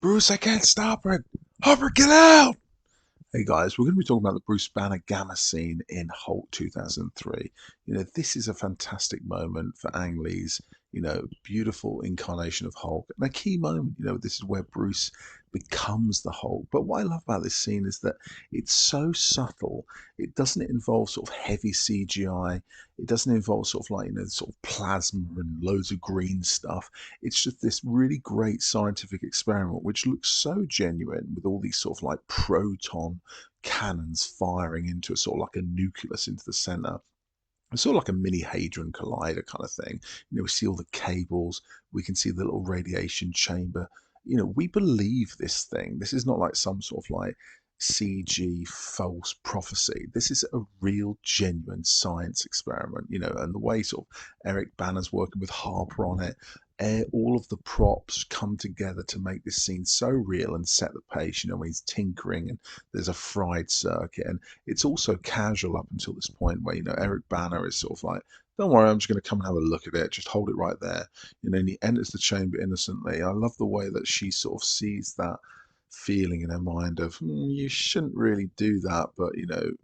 Bruce, I can't stop it. Hopper, get out! Hey guys, we're going to be talking about the Bruce Banner Gamma scene in Hulk 2003. This is a fantastic moment for Ang Lee's, beautiful incarnation of Hulk. And a key moment, this is where Bruce becomes the Hulk. But what I love about this scene is that it's so subtle. It doesn't involve sort of heavy CGI. It doesn't involve sort of like, sort of plasma and loads of green stuff. It's just this really great scientific experiment, which looks so genuine with all these sort of like proton cannons firing into a sort of like a nucleus into the center. It's sort of like a mini hadron collider kind of thing. We see all the cables, we can see the little radiation chamber. We believe this thing. This is not like some sort of like CG false prophecy. This is a real, genuine science experiment, and the way sort of Eric Banner's working with Harper on it, all of the props come together to make this scene so real and set the pace, when he's tinkering and there's a fried circuit. And it's also casual up until this point where, Eric Banner is sort of like, don't worry, I'm just going to come and have a look at it. Just hold it right there. And he enters the chamber innocently. I love the way that she sort of sees that feeling in her mind of, you shouldn't really do that, but,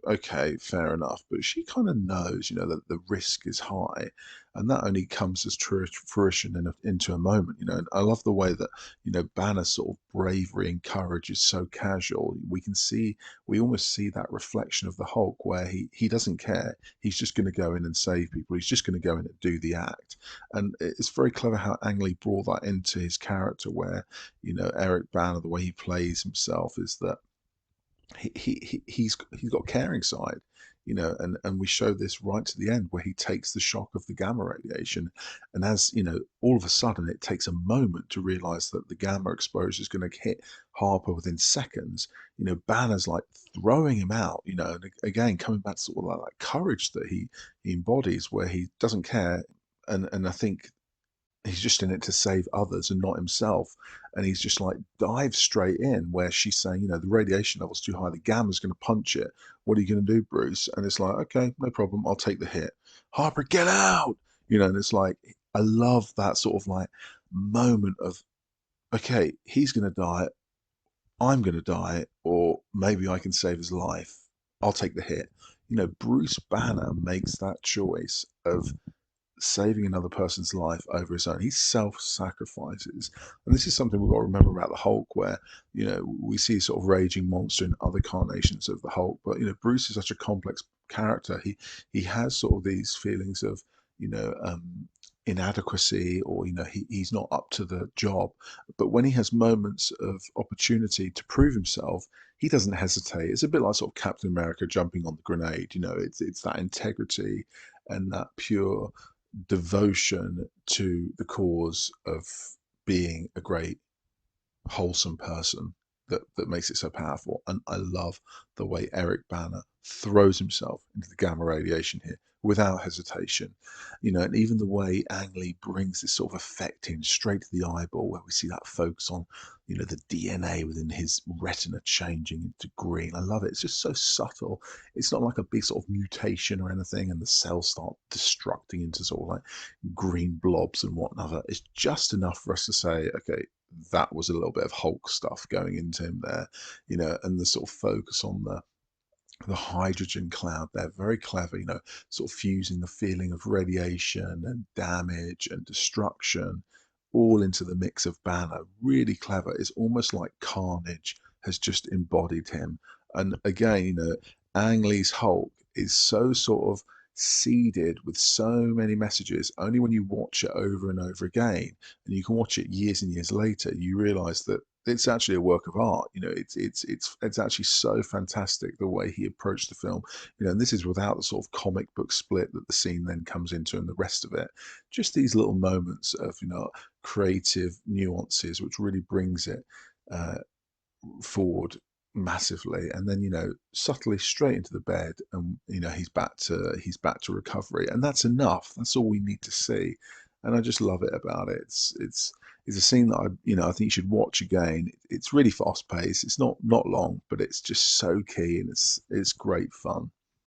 okay, fair enough. But she kind of knows, that the risk is high. And that only comes as true fruition into a moment, And I love the way that, Banner's sort of bravery and courage is so casual. We almost see that reflection of the Hulk where he doesn't care. He's just going to go in and save people. He's just going to go in and do the act. And it's very clever how Ang Lee brought that into his character where, Eric Banner, the way he plays himself is that he's got a caring side, and we show this right to the end where he takes the shock of the gamma radiation, and as all of a sudden it takes a moment to realize that the gamma exposure is going to hit Harper within seconds. Banner's like throwing him out, and again coming back to sort of like that courage that he embodies where he doesn't care, and I think he's just in it to save others and not himself. And he's just like dives straight in where she's saying, the radiation level's too high, the gamma's going to punch it. What are you going to do, Bruce? And it's like, okay, no problem, I'll take the hit. Harper, get out! And it's like, I love that sort of like moment of, okay, he's going to die, I'm going to die, or maybe I can save his life. I'll take the hit. Bruce Banner makes that choice of saving another person's life over his own. He self-sacrifices. And this is something we've got to remember about the Hulk, where, we see sort of raging monster in other carnations of the Hulk. But, Bruce is such a complex character. He has sort of these feelings of, you know, um, inadequacy, or, he's not up to the job. But when he has moments of opportunity to prove himself, he doesn't hesitate. It's a bit like sort of Captain America jumping on the grenade. It's that integrity and that pure devotion to the cause of being a great wholesome person that makes it so powerful. And I love the way Eric Banner throws himself into the gamma radiation here without hesitation. And even the way Ang Lee brings this sort of effect in straight to the eyeball, where we see that focus on, the DNA within his retina changing into green. I love it. It's just so subtle. It's not like a big sort of mutation or anything, and the cells start destructing into sort of like green blobs and whatnot. It's just enough for us to say, okay, that was a little bit of Hulk stuff going into him there, and the sort of focus on the hydrogen cloud there, very clever, sort of fusing the feeling of radiation and damage and destruction all into the mix of Banner. Really clever. It's almost like Carnage has just embodied him. And again, Ang Lee's Hulk is so sort of seeded with so many messages. Only when you watch it over and over again, and you can watch it years and years later, you realize that it's actually a work of art. It's actually so fantastic the way he approached the film. And this is without the sort of comic book split that the scene then comes into, and the rest of it. Just these little moments of creative nuances, which really brings it uh, forward massively. And then subtly straight into the bed, and he's back to recovery, and that's enough. That's all we need to see. And I just love it about it. It's a scene that I think you should watch again. It's really fast paced. It's not long, but it's just so key, and it's great fun.